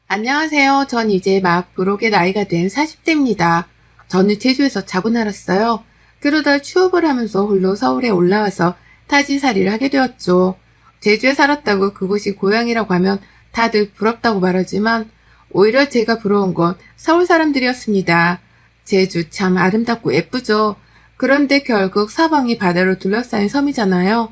안녕하세요. 전 이제 막 부록의 나이가 된 40대입니다. 저는 제주에서 자고 날았어요. 그러다 취업을 하면서 홀로 서울에 올라와서 타지살이를 하게 되었죠. 제주에 살았다고 그곳이 고향이라고 하면 다들 부럽다고 말하지만 오히려 제가 부러운 건 서울 사람들이었습니다. 제주 참 아름답고 예쁘죠. 그런데 결국 사방이 바다로 둘러싸인 섬이잖아요.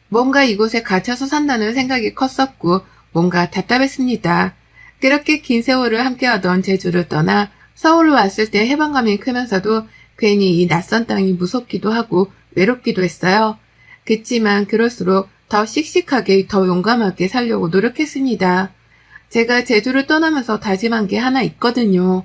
뭔가 이곳에 갇혀서 산다는 생각이 컸었고 뭔가 답답했습니다. 그렇게 긴 세월을 함께하던 제주를 떠나 서울로 왔을 때 해방감이 크면서도 괜히 이 낯선 땅이 무섭기도 하고 외롭기도 했어요. 그치만 그럴수록 더 씩씩하게 더 용감하게 살려고 노력했습니다. 제가 제주를 떠나면서 다짐한 게 하나 있거든요.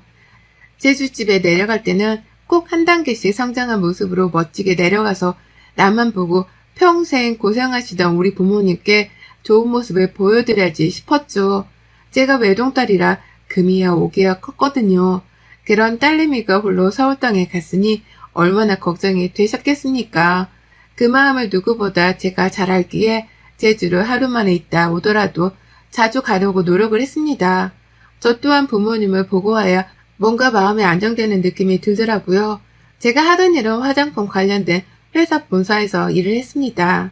제주집에 내려갈 때는 꼭 한 단계씩 성장한 모습으로 멋지게 내려가서 나만 보고 평생 고생하시던 우리 부모님께 좋은 모습을 보여드려야지 싶었죠. 제가 외동딸이라 금이야 오기야 컸거든요. 그런 딸내미가 홀로 서울 땅에 갔으니 얼마나 걱정이 되셨겠습니까? 그 마음을 누구보다 제가 잘 알기에 제주를 하루 만에 있다 오더라도 자주 가려고 노력을 했습니다. 저 또한 부모님을 보고와야 뭔가 마음이 안정되는 느낌이 들더라고요. 제가 하던 일은 화장품 관련된 회사 본사에서 일을 했습니다.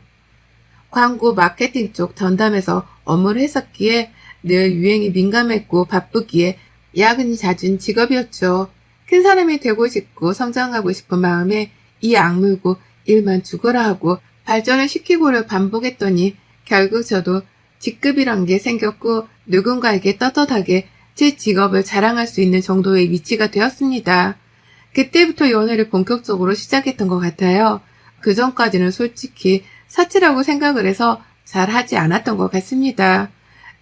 광고 마케팅 쪽 전담해서 업무를 했었기에 늘 유행에 민감했고 바쁘기에 야근이 잦은 직업이었죠. 큰 사람이 되고 싶고 성장하고 싶은 마음에 이 악물고 일만 죽어라 하고 발전을 시키고를 반복했더니 결국 저도 직급이란 게 생겼고 누군가에게 떳떳하게 제 직업을 자랑할 수 있는 정도의 위치가 되었습니다. 그때부터 연애를 본격적으로 시작했던 것 같아요. 그 전까지는 솔직히 사치라고 생각을 해서 잘 하지 않았던 것 같습니다.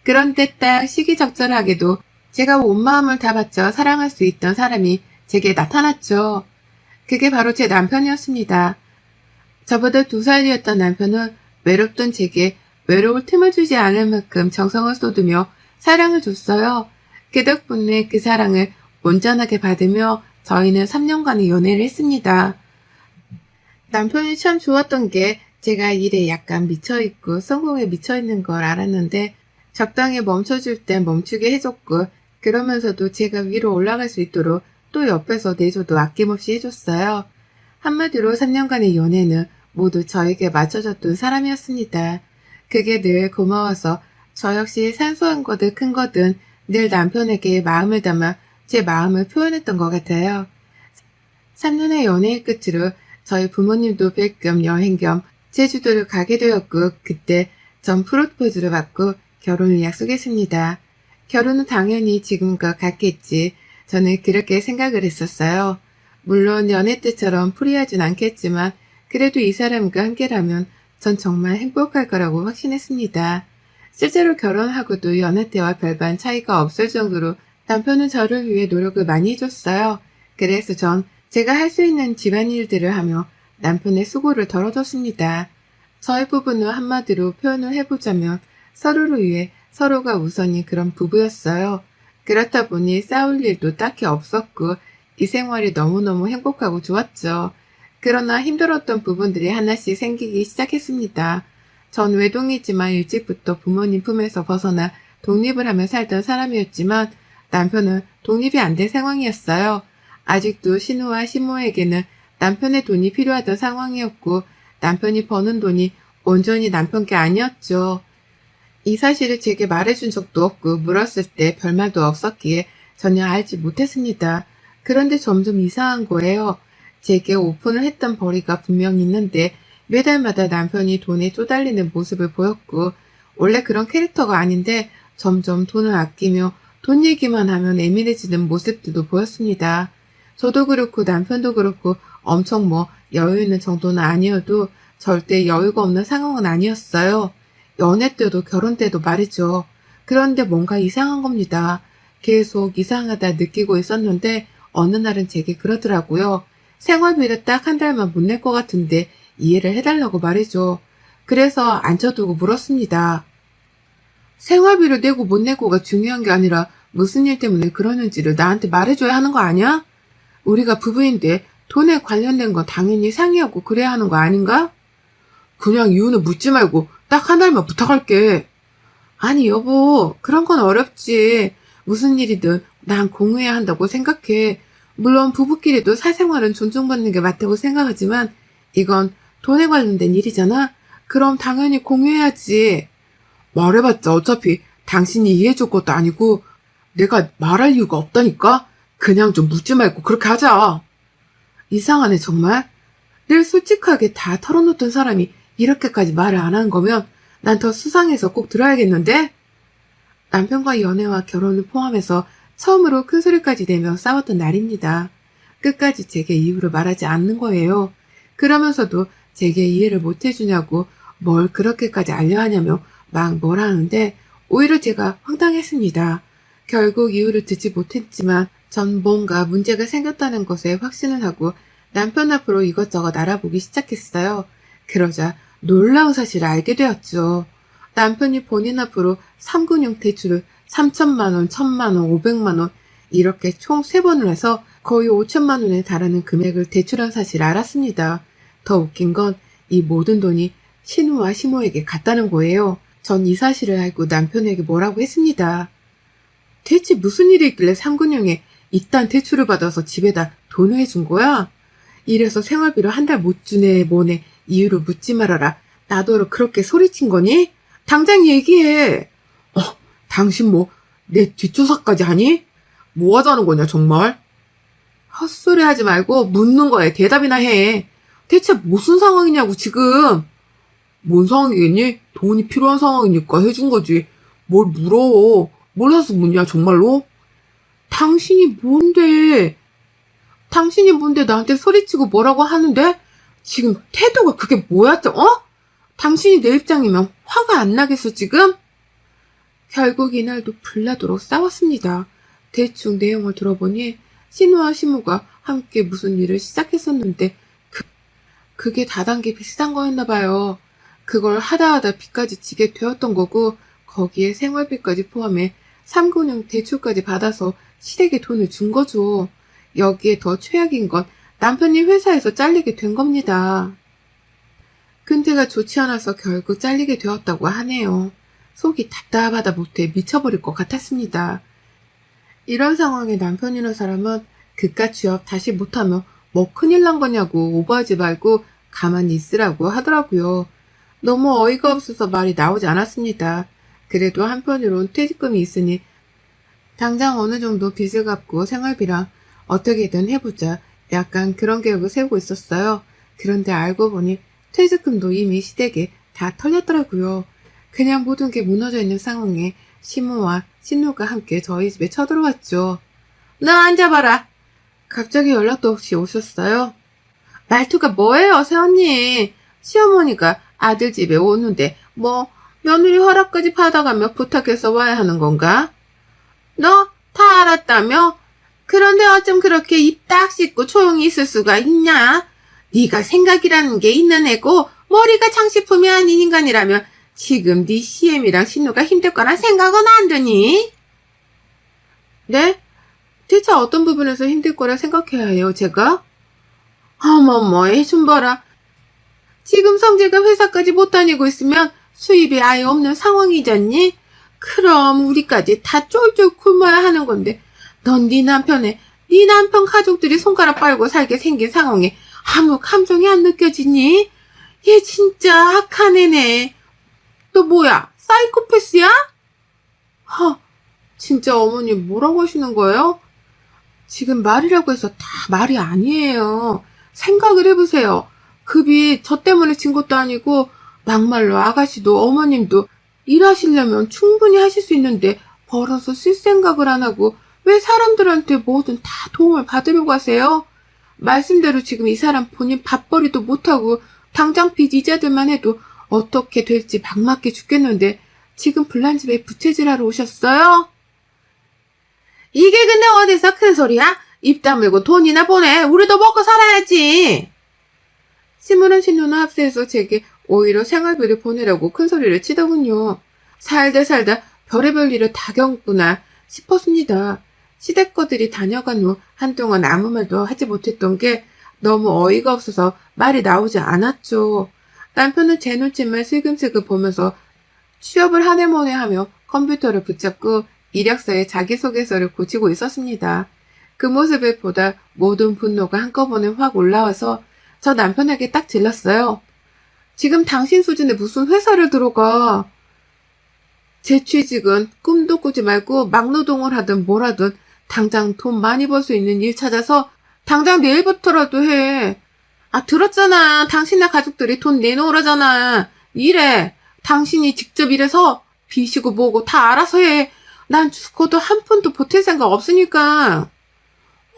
그런데 딱 시기적절하게도 제가 온 마음을 다 바쳐 사랑할 수 있던 사람이 제게 나타났죠. 그게 바로 제 남편이었습니다. 저보다 2살이었던 남편은 외롭던 제게 외로울 틈을 주지 않을 만큼 정성을 쏟으며 사랑을 줬어요. 그 덕분에 그 사랑을 온전하게 받으며 저희는 3년간의 연애를 했습니다. 남편이 참 좋았던 게 제가 일에 약간 미쳐있고 성공에 미쳐있는 걸 알았는데 적당히 멈춰줄 땐 멈추게 해줬고 그러면서도 제가 위로 올라갈 수 있도록 또 옆에서 내조도 아낌없이 해줬어요. 한마디로 3년간의 연애는 모두 저에게 맞춰줬던 사람이었습니다. 그게 늘 고마워서 저 역시 사소한 거든 큰 거든 늘 남편에게 마음을 담아 제 마음을 표현했던 것 같아요. 3년의 연애의 끝으로 저희 부모님도 뵐 겸 여행 겸 제주도를 가게 되었고 그때 전 프로포즈를 받고 결혼을 약속했습니다. 결혼은 당연히 지금과 같겠지. 저는 그렇게 생각을 했었어요. 물론 연애 때처럼 프리하진 않겠지만 그래도 이 사람과 함께라면 전 정말 행복할 거라고 확신했습니다. 실제로 결혼하고도 연애 때와 별반 차이가 없을 정도로 남편은 저를 위해 노력을 많이 해줬어요. 그래서 전 제가 할 수 있는 집안일들을 하며 남편의 수고를 덜어줬습니다. 저희 부부는 한마디로 표현을 해보자면 서로를 위해 서로가 우선인 그런 부부였어요. 그렇다 보니 싸울 일도 딱히 없었고 이 생활이 너무너무 행복하고 좋았죠. 그러나 힘들었던 부분들이 하나씩 생기기 시작했습니다. 전 외동이지만 일찍부터 부모님 품에서 벗어나 독립을 하며 살던 사람이었지만 남편은 독립이 안 된 상황이었어요. 아직도 신우와 신모에게는 남편의 돈이 필요하던 상황이었고 남편이 버는 돈이 온전히 남편께 아니었죠. 이 사실을 제게 말해준 적도 없고 물었을 때 별말도 없었기에 전혀 알지 못했습니다. 그런데 점점 이상한 거예요. 제게 오픈을 했던 벌이가 분명히 있는데 매달마다 남편이 돈에 쪼달리는 모습을 보였고 원래 그런 캐릭터가 아닌데 점점 돈을 아끼며 돈 얘기만 하면 예민해지는 모습들도 보였습니다. 저도 그렇고 남편도 그렇고 엄청 여유 있는 정도는 아니어도 절대 여유가 없는 상황은 아니었어요. 연애 때도 결혼 때도 말이죠. 그런데 뭔가 이상한 겁니다. 계속 이상하다 느끼고 있었는데 어느 날은 제게 그러더라고요. 생활비를 딱 한 달만 못 낼 것 같은데 이해를 해달라고 말이죠. 그래서 앉혀두고 물었습니다. 생활비를 내고 못 내고가 중요한 게 아니라 무슨 일 때문에 그러는지를 나한테 말해줘야 하는 거 아니야? 우리가 부부인데 돈에 관련된 건 당연히 상의하고 그래야 하는 거 아닌가? 그냥 이유는 묻지 말고 딱 한 달만 부탁할게. 아니 여보, 그런 건 어렵지. 무슨 일이든 난 공유해야 한다고 생각해. 물론 부부끼리도 사생활은 존중받는 게 맞다고 생각하지만 이건 돈에 관련된 일이잖아. 그럼 당연히 공유해야지. 말해봤자 어차피 당신이 이해해줄 것도 아니고 내가 말할 이유가 없다니까? 그냥 좀 묻지 말고 그렇게 하자. 이상하네 정말. 늘 솔직하게 다 털어놓던 사람이 이렇게까지 말을 안 하는 거면 난 더 수상해서 꼭 들어야겠는데? 남편과 연애와 결혼을 포함해서 처음으로 큰 소리까지 내며 싸웠던 날입니다. 끝까지 제게 이유를 말하지 않는 거예요. 그러면서도 제게 이해를 못 해주냐고 뭘 그렇게까지 알려 하냐며 막 뭐라 하는데 오히려 제가 황당했습니다. 결국 이유를 듣지 못했지만 전 뭔가 문제가 생겼다는 것에 확신을 하고 남편 앞으로 이것저것 알아보기 시작했어요. 그러자 놀라운 사실을 알게 되었죠. 남편이 본인 앞으로 3금융 대출을 3천만 원, 1천만 원, 500만 원 이렇게 총 3번을 해서 거의 5천만 원에 달하는 금액을 대출한 사실을 알았습니다. 더 웃긴 건 이 모든 돈이 신우와 시모에게 갔다는 거예요. 전 이 사실을 알고 남편에게 뭐라고 했습니다. 대체 무슨 일이 있길래 3금융에 이딴 대출을 받아서 집에다 돈을 해준 거야? 이래서 생활비를 한 달 못 주네 뭐네 이유를 묻지 말아라. 나더러 그렇게 소리친 거니? 당장 얘기해. 당신 뭐 내 뒷조사까지 하니? 뭐 하자는 거냐 정말? 헛소리 하지 말고 묻는 거에 대답이나 해. 대체 무슨 상황이냐고 지금. 뭔 상황이겠니? 돈이 필요한 상황이니까 해준 거지. 뭘 물어. 몰라서 묻냐 정말로? 당신이 뭔데 나한테 소리치고 뭐라고 하는데? 지금 태도가 그게 뭐야? 당신이 내 입장이면 화가 안 나겠어 지금? 결국 이날도 불나도록 싸웠습니다. 대충 내용을 들어보니 신우와 시무가 함께 무슨 일을 시작했었는데 그게 다단계 비슷한 거였나 봐요. 그걸 하다 빚까지 지게 되었던 거고 거기에 생활비까지 포함해 3금융 대출까지 받아서 시댁에 돈을 준 거죠. 여기에 더 최악인 건 남편이 회사에서 잘리게 된 겁니다. 근태가 좋지 않아서 결국 잘리게 되었다고 하네요. 속이 답답하다 못해 미쳐버릴 것 같았습니다. 이런 상황에 남편이라는 사람은 그깟 취업 다시 못하면 뭐 큰일 난 거냐고 오버하지 말고 가만히 있으라고 하더라고요. 너무 어이가 없어서 말이 나오지 않았습니다. 그래도 한편으론 퇴직금이 있으니 당장 어느 정도 빚을 갚고 생활비랑 어떻게든 해보자. 약간 그런 계획을 세우고 있었어요. 그런데 알고 보니 퇴직금도 이미 시댁에 다 털렸더라고요. 그냥 모든 게 무너져 있는 상황에 시모와 신우가 함께 저희 집에 쳐들어왔죠. 너 앉아봐라. 갑자기 연락도 없이 오셨어요. 말투가 뭐예요, 새언니? 시어머니가 아들 집에 오는데 뭐 며느리 허락까지 받아가며 부탁해서 와야 하는 건가? 너 다 알았다며? 그런데 어쩜 그렇게 입 딱 씻고 조용히 있을 수가 있냐? 네가 생각이라는 게 있는 애고 머리가 장식품이 아닌 인간이라면 지금 네 CM이랑 신우가 힘들 거란 생각은 안 드니? 네? 대체 어떤 부분에서 힘들 거라 생각해야 해요, 제가? 어머머, 애 좀 봐라. 지금 성재가 회사까지 못 다니고 있으면 수입이 아예 없는 상황이잖니? 그럼 우리까지 다 쫄쫄 굶어야 하는 건데 넌 네 남편 가족들이 손가락 빨고 살게 생긴 상황에 아무 감정이 안 느껴지니? 얘 진짜 악한 애네. 너 뭐야? 사이코패스야? 진짜 어머니 뭐라고 하시는 거예요? 지금 말이라고 해서 다 말이 아니에요. 생각을 해보세요. 급이 저 때문에 진 것도 아니고 막말로 아가씨도 어머님도 일하시려면 충분히 하실 수 있는데 벌어서 쓸 생각을 안 하고 왜 사람들한테 뭐든 다 도움을 받으려고 하세요? 말씀대로 지금 이 사람 본인 밥벌이도 못하고 당장 빚 이자들만 해도 어떻게 될지 막막해 죽겠는데 지금 불난집에 부채질하러 오셨어요? 이게 근데 어디서 큰 소리야? 입 다물고 돈이나 보내. 우리도 먹고 살아야지. 시무는 신우는 합세해서 제게 오히려 생활비를 보내라고 큰 소리를 치더군요. 살다 별의별 일을 다 겪구나 싶었습니다. 시댁거들이 다녀간 후 한동안 아무 말도 하지 못했던 게 너무 어이가 없어서 말이 나오지 않았죠. 남편은 제 눈치만 슬금슬금 보면서 취업을 하네모네 하며 컴퓨터를 붙잡고 이력서에 자기소개서를 고치고 있었습니다. 그 모습을 보다 모든 분노가 한꺼번에 확 올라와서 저 남편에게 딱 질렀어요. 지금 당신 수준에 무슨 회사를 들어가. 제 취직은 꿈도 꾸지 말고 막노동을 하든 뭘 하든 당장 돈 많이 벌 수 있는 일 찾아서 당장 내일부터라도 해. 아, 들었잖아. 당신네 가족들이 돈 내놓으라잖아. 일해. 당신이 직접 일해서 비시고 뭐고 다 알아서 해. 난 죽어도 한 푼도 보탤 생각 없으니까.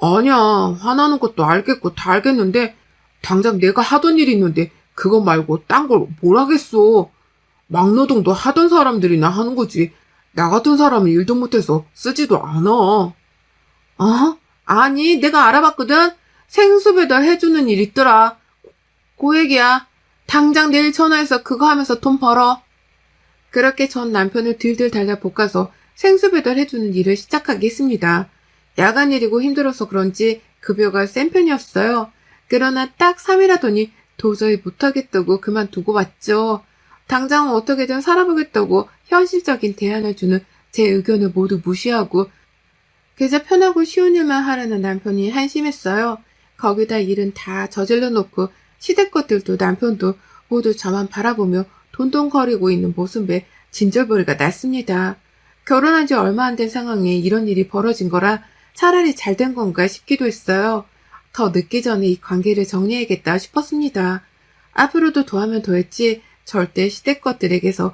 아니야. 화나는 것도 알겠고 다 알겠는데 당장 내가 하던 일이 있는데 그거 말고 딴 걸 뭘 하겠어. 막노동도 하던 사람들이나 하는 거지. 나 같은 사람은 일도 못해서 쓰지도 않아. 어? 아니, 내가 알아봤거든. 생수배달 해주는 일 있더라. 그 얘기야. 당장 내일 전화해서 그거 하면서 돈 벌어. 그렇게 전 남편을 들들 달려 볶아서 생수배달 해주는 일을 시작하게 했습니다. 야간일이고 힘들어서 그런지 급여가 센 편이었어요. 그러나 딱 3일 하더니 도저히 못하겠다고 그만두고 왔죠. 당장 어떻게든 살아보겠다고 현실적인 대안을 주는 제 의견을 모두 무시하고 그저 편하고 쉬운 일만 하려는 남편이 한심했어요. 거기다 일은 다 저질러 놓고 시댁 것들도 남편도 모두 저만 바라보며 돈돈거리고 있는 모습에 진절머리가 났습니다. 결혼한 지 얼마 안 된 상황에 이런 일이 벌어진 거라 차라리 잘 된 건가 싶기도 했어요. 더 늦기 전에 이 관계를 정리해야겠다 싶었습니다. 앞으로도 더하면 더했지 절대 시댁 것들에게서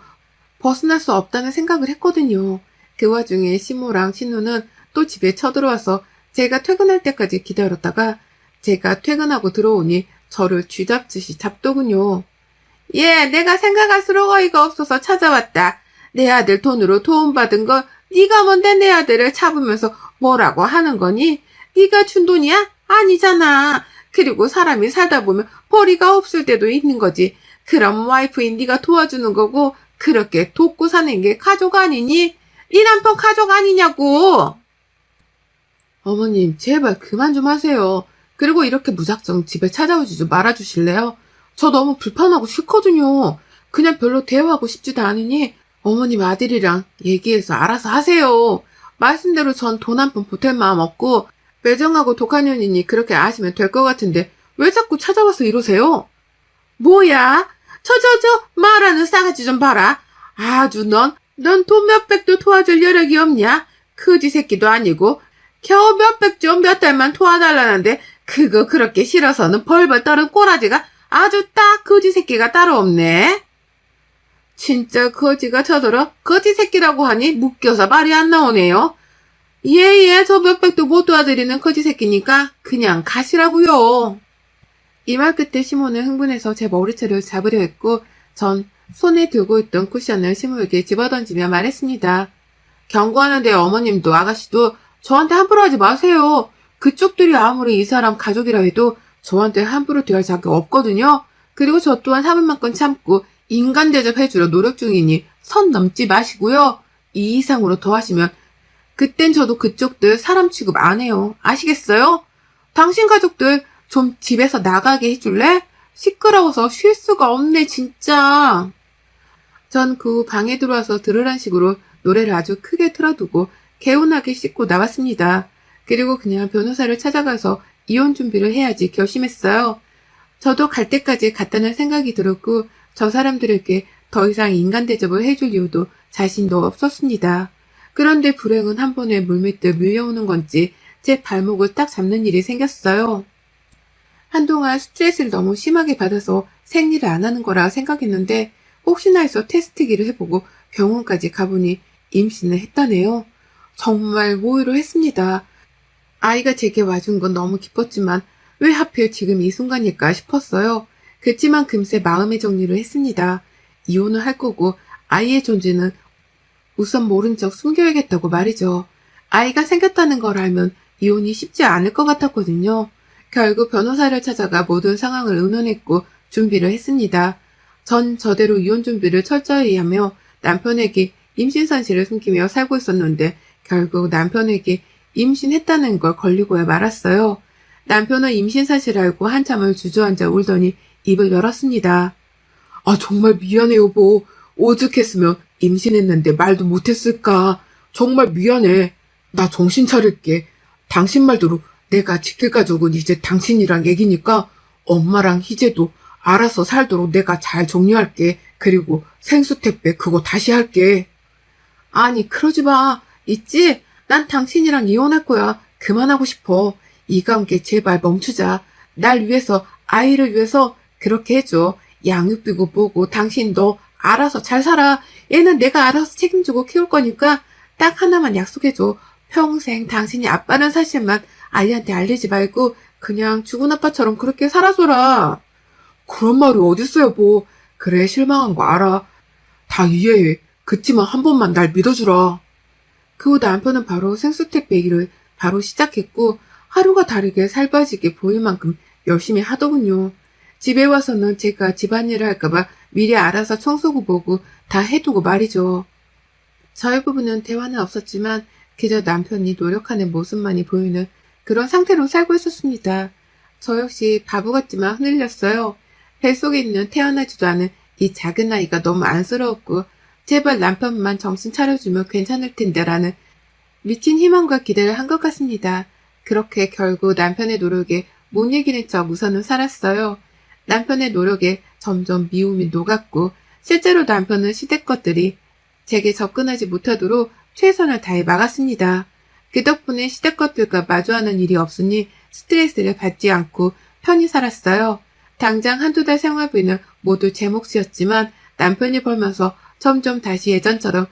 벗어날 수 없다는 생각을 했거든요. 그 와중에 시모랑 신우는 또 집에 쳐들어와서 제가 퇴근할 때까지 기다렸다가 제가 퇴근하고 들어오니 저를 쥐잡듯이 잡더군요. 예, 내가 생각할수록 어이가 없어서 찾아왔다. 내 아들 돈으로 도움받은 거 네가 뭔데 내 아들을 잡으면서 뭐라고 하는 거니? 네가 준 돈이야? 아니잖아. 그리고 사람이 살다 보면 벌이가 없을 때도 있는 거지. 그럼 와이프인 네가 도와주는 거고 그렇게 돕고 사는 게 가족 아니니? 네 남편 가족 아니냐고. 어머님, 제발 그만 좀 하세요. 그리고 이렇게 무작정 집에 찾아오지 좀 말아주실래요? 저 너무 불편하고 싫거든요. 그냥 별로 대화하고 싶지도 않으니 어머님 아들이랑 얘기해서 알아서 하세요. 말씀대로 전 돈 한 푼 보탤 마음 없고 매정하고 독한 년이니 그렇게 아시면 될 것 같은데 왜 자꾸 찾아와서 이러세요? 뭐야? 말하는 싸가지 좀 봐라. 아주 넌 돈 몇백도 도와줄 여력이 없냐? 거지 새끼도 아니고 겨우 몇백 좀 몇 달만 도와달라는데 그거 그렇게 싫어서는 벌벌 떠는 꼬라지가 아주 딱 거지 새끼가 따로 없네. 진짜 거지가 쳐들어 거지 새끼라고 하니 묶여서 말이 안 나오네요. 예, 저 몇백도 못 도와드리는 거지 새끼니까 그냥 가시라고요. 이 말 끝에 시모는 흥분해서 제 머리채를 잡으려 했고 전 손에 들고 있던 쿠션을 시모에게 집어던지며 말했습니다. 경고하는데 어머님도 아가씨도 저한테 함부로 하지 마세요. 그쪽들이 아무리 이 사람 가족이라 해도 저한테 함부로 대할 자격 없거든요. 그리고 저 또한 참을 만큼 참고 인간 대접해주려 노력 중이니 선 넘지 마시고요. 이 이상으로 더 하시면 그땐 저도 그쪽들 사람 취급 안 해요. 아시겠어요? 당신 가족들 좀 집에서 나가게 해줄래? 시끄러워서 쉴 수가 없네 진짜. 전 그 후 방에 들어와서 들으란 식으로 노래를 아주 크게 틀어두고 개운하게 씻고 나왔습니다. 그리고 그냥 변호사를 찾아가서 이혼 준비를 해야지 결심했어요. 저도 갈 때까지 갔다는 생각이 들었고 저 사람들에게 더 이상 인간 대접을 해줄 이유도 자신도 없었습니다. 그런데 불행은 한 번에 물밀듯 밀려오는 건지 제 발목을 딱 잡는 일이 생겼어요. 한동안 스트레스를 너무 심하게 받아서 생리를 안 하는 거라 생각했는데 혹시나 해서 테스트기를 해보고 병원까지 가보니 임신을 했다네요. 정말 모의로 했습니다. 아이가 제게 와준 건 너무 기뻤지만 왜 하필 지금 이 순간일까 싶었어요. 그치만 금세 마음의 정리를 했습니다. 이혼을 할 거고 아이의 존재는 우선 모른 척 숨겨야겠다고 말이죠. 아이가 생겼다는 걸 알면 이혼이 쉽지 않을 것 같았거든요. 결국 변호사를 찾아가 모든 상황을 의논했고 준비를 했습니다. 전 저대로 이혼 준비를 철저히 하며 남편에게 임신 사실을 숨기며 살고 있었는데 결국 남편에게 임신했다는 걸 걸리고야 말았어요. 남편은 임신 사실을 알고 한참을 주저앉아 울더니 입을 열었습니다. 아, 정말 미안해 여보. 오죽했으면 임신했는데 말도 못했을까. 정말 미안해. 나 정신 차릴게. 당신 말대로 내가 지킬 가족은 이제 당신이랑 얘기니까 엄마랑 희재도 알아서 살도록 내가 잘 정리할게. 그리고 생수택배 그거 다시 할게. 아니, 그러지 마. 있지? 난 당신이랑 이혼할 거야. 그만하고 싶어. 이 관계 제발 멈추자. 날 위해서, 아이를 위해서 그렇게 해줘. 양육비고 뭐고 당신 너 알아서 잘 살아. 얘는 내가 알아서 책임지고 키울 거니까 딱 하나만 약속해줘. 평생 당신이 아빠라는 사실만 아이한테 알리지 말고 그냥 죽은 아빠처럼 그렇게 살아줘라. 그런 말이 어딨어 여보. 그래 실망한 거 알아. 다 이해해. 그치만 한 번만 날 믿어주라. 그 후 남편은 바로 생수택배 일을 바로 시작했고 하루가 다르게 살빠지게 보일 만큼 열심히 하더군요. 집에 와서는 제가 집안일을 할까봐 미리 알아서 청소고 보고 다 해두고 말이죠. 저희 부부는 대화는 없었지만 그저 남편이 노력하는 모습만이 보이는 그런 상태로 살고 있었습니다. 저 역시 바보 같지만 흔들렸어요. 뱃속에 있는 태어나지도 않은 이 작은 아이가 너무 안쓰러웠고 제발 남편만 정신 차려주면 괜찮을 텐데라는 미친 희망과 기대를 한 것 같습니다. 그렇게 결국 남편의 노력에 못 이기는 척 우선은 살았어요. 남편의 노력에 점점 미움이 녹았고 실제로 남편은 시댁 것들이 제게 접근하지 못하도록 최선을 다해 막았습니다. 그 덕분에 시댁 것들과 마주하는 일이 없으니 스트레스를 받지 않고 편히 살았어요. 당장 한두 달 생활비는 모두 제 몫이었지만 남편이 벌면서 점점 다시 예전처럼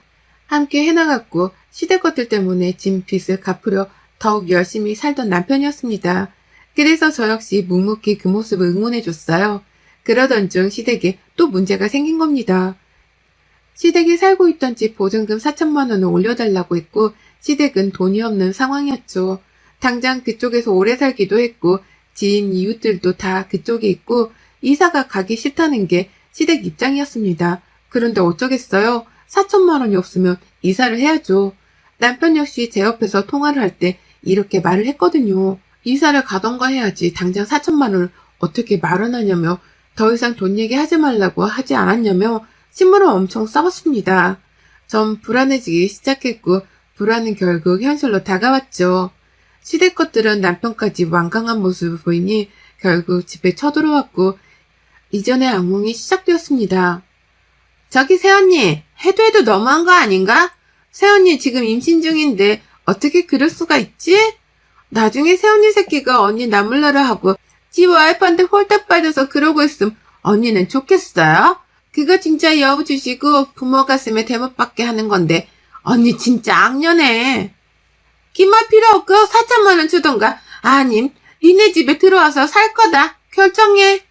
함께 해나갔고 시댁 것들 때문에 진 빚을 갚으려 더욱 열심히 살던 남편이었습니다. 그래서 저 역시 묵묵히 그 모습을 응원해줬어요. 그러던 중 시댁에 또 문제가 생긴 겁니다. 시댁이 살고 있던 집 보증금 4천만 원을 올려달라고 했고 시댁은 돈이 없는 상황이었죠. 당장 그쪽에서 오래 살기도 했고 지인 이웃들도 다 그쪽에 있고 이사가 가기 싫다는 게 시댁 입장이었습니다. 그런데 어쩌겠어요. 4천만 원이 없으면 이사를 해야죠. 남편 역시 제 옆에서 통화를 할 때 이렇게 말을 했거든요. 이사를 가던가 해야지 당장 4천만 원을 어떻게 마련하냐며 더 이상 돈 얘기하지 말라고 하지 않았냐며 신문을 엄청 써봤습니다. 전 불안해지기 시작했고 불안은 결국 현실로 다가왔죠. 시댁 것들은 남편까지 완강한 모습을 보이니 결국 집에 쳐들어왔고 이전의 악몽이 시작되었습니다. 저기 새언니, 해도 너무한 거 아닌가? 새언니 지금 임신 중인데 어떻게 그럴 수가 있지? 나중에 새언니 새끼가 언니 나몰라라 하고 지 와이프한테 홀딱 빠져서 그러고 있음 언니는 좋겠어요? 그거 진짜 여우 주시고 부모 가슴에 대못받게 하는 건데 언니 진짜 악년해. 기말 필요 없고 4천만 원 주던가 아님 니네 집에 들어와서 살 거다. 결정해.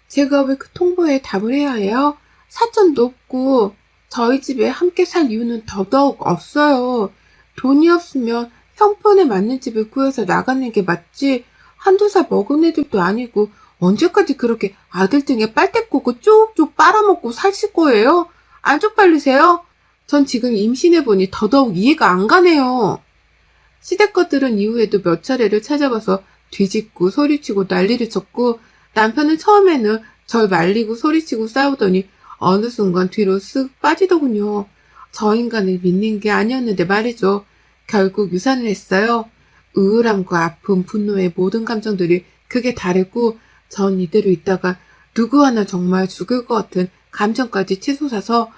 제가 왜 그 통보에 답을 해야 해요? 4천도 없고 저희 집에 함께 살 이유는 더더욱 없어요. 돈이 없으면 형편에 맞는 집을 구해서 나가는 게 맞지 한두 살 먹은 애들도 아니고 언제까지 그렇게 아들 등에 빨대 꽂고 쭉쭉 빨아먹고 사실 거예요? 안 쪽팔리세요? 전 지금 임신해보니 더더욱 이해가 안 가네요. 시댁 것들은 이후에도 몇 차례를 찾아와서 뒤집고 소리치고 난리를 쳤고 남편은 처음에는 절 말리고 소리치고 싸우더니 어느 순간 뒤로 쓱 빠지더군요. 저 인간을 믿는 게 아니었는데 말이죠. 결국 유산을 했어요. 우울함과 아픔, 분노의 모든 감정들이 크게 다르고 전 이대로 있다가 누구 하나 정말 죽을 것 같은 감정까지 치솟아서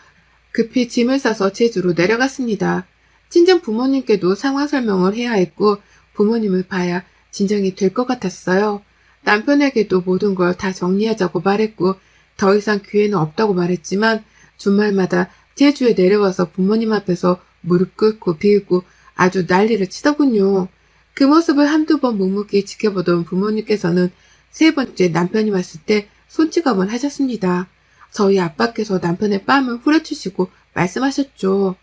급히 짐을 싸서 제주로 내려갔습니다. 친정 부모님께도 상황 설명을 해야 했고 부모님을 봐야 진정이 될 것 같았어요. 남편에게도 모든 걸 다 정리하자고 말했고 더 이상 기회는 없다고 말했지만 주말마다 제주에 내려와서 부모님 앞에서 무릎 꿇고 빌고 아주 난리를 치더군요. 그 모습을 한두 번 묵묵히 지켜보던 부모님께서는 세 번째 남편이 왔을 때 손찌검을 하셨습니다. 저희 아빠께서 남편의 뺨을 후려치시고 말씀하셨죠.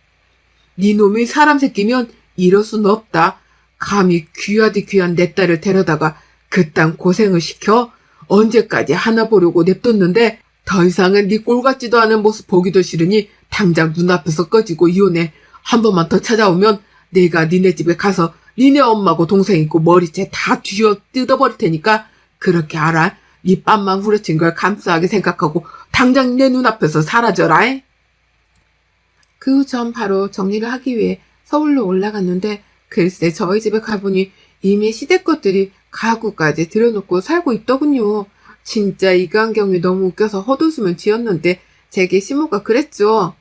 네 놈이 사람 새끼면 이럴 수는 없다. 감히 귀하디 귀한 내 딸을 데려다가 그딴 고생을 시켜? 언제까지 하나 보려고 냅뒀는데 더 이상은 네 꼴 같지도 않은 모습 보기도 싫으니 당장 눈앞에서 꺼지고 이혼해. 한 번만 더 찾아오면 내가 니네 집에 가서 니네 엄마고 동생 있고 머리채 다 쥐어 뜯어버릴 테니까 그렇게 알아. 네 뺨만 후려친 걸 감사하게 생각하고 당장 내 눈앞에서 사라져라. 그 그 후 전 바로 정리를 하기 위해 서울로 올라갔는데 글쎄 저희 집에 가보니 이미 시댁 것들이 가구까지 들여놓고 살고 있더군요. 진짜 이간경이 너무 웃겨서 헛웃음을 지었는데 제게 시모가 그랬죠.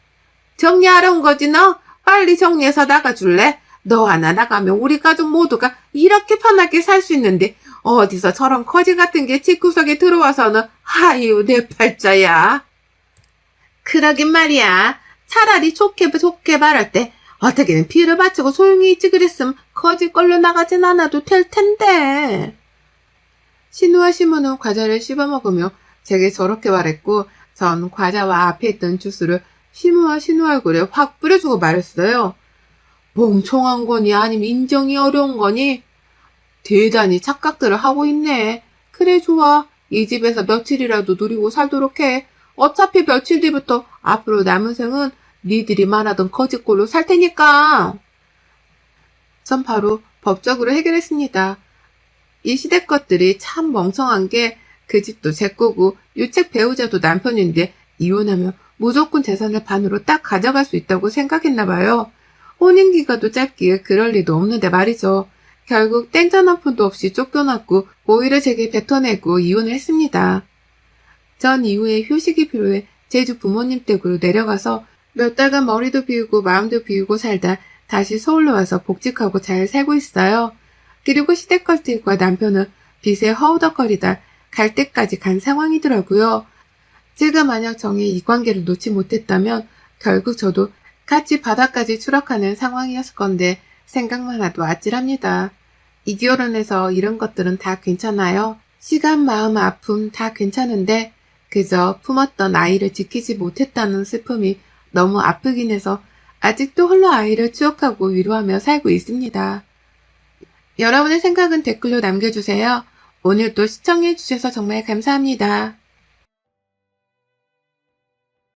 정리하러 온 거지 너? 빨리 정리해서 나가줄래? 너 하나 나가면 우리 가족 모두가 이렇게 편하게 살 수 있는데 어디서 저런 거지 같은 게 집구석에 들어와서는 아유 내 팔자야. 그러긴 말이야. 차라리 좋게 말할 때 어떻게든 비를 바치고 소용이 있지 그랬음 거지 걸로 나가진 않아도 될 텐데. 신우와 시모는 과자를 씹어먹으며 제게 저렇게 말했고 전 과자와 앞에 있던 주스를 시모와 신우 얼굴에 확 뿌려주고 말했어요. 멍청한 거니 아니면 인정이 어려운 거니? 대단히 착각들을 하고 있네. 그래 좋아. 이 집에서 며칠이라도 누리고 살도록 해. 어차피 며칠 뒤부터 앞으로 남은 생은 니들이 말하던 거짓골로 살 테니까. 전 바로 법적으로 해결했습니다. 이 시댁 것들이 참 멍청한 게 그 집도 제 거고 유책 배우자도 남편인데 이혼하면 무조건 재산을 반으로 딱 가져갈 수 있다고 생각했나 봐요. 혼인기간도 짧기에 그럴 리도 없는데 말이죠. 결국 땡전 한 푼도 없이 쫓겨났고 오히려 제게 뱉어내고 이혼을 했습니다. 전 이후에 휴식이 필요해 제주 부모님 댁으로 내려가서 몇 달간 머리도 비우고 마음도 비우고 살다 다시 서울로 와서 복직하고 잘 살고 있어요. 그리고 시댁걸들과 남편은 빚에 허우덕거리다 갈 때까지 간 상황이더라고요. 제가 만약 정의 이 관계를 놓지 못했다면 결국 저도 같이 바다까지 추락하는 상황이었을 건데 생각만 해도 아찔합니다. 이 결혼해서 이런 것들은 다 괜찮아요. 시간, 마음, 아픔 다 괜찮은데 그저 품었던 아이를 지키지 못했다는 슬픔이 너무 아프긴 해서 아직도 홀로 아이를 추억하고 위로하며 살고 있습니다. 여러분의 생각은 댓글로 남겨주세요. 오늘도 시청해주셔서 정말 감사합니다.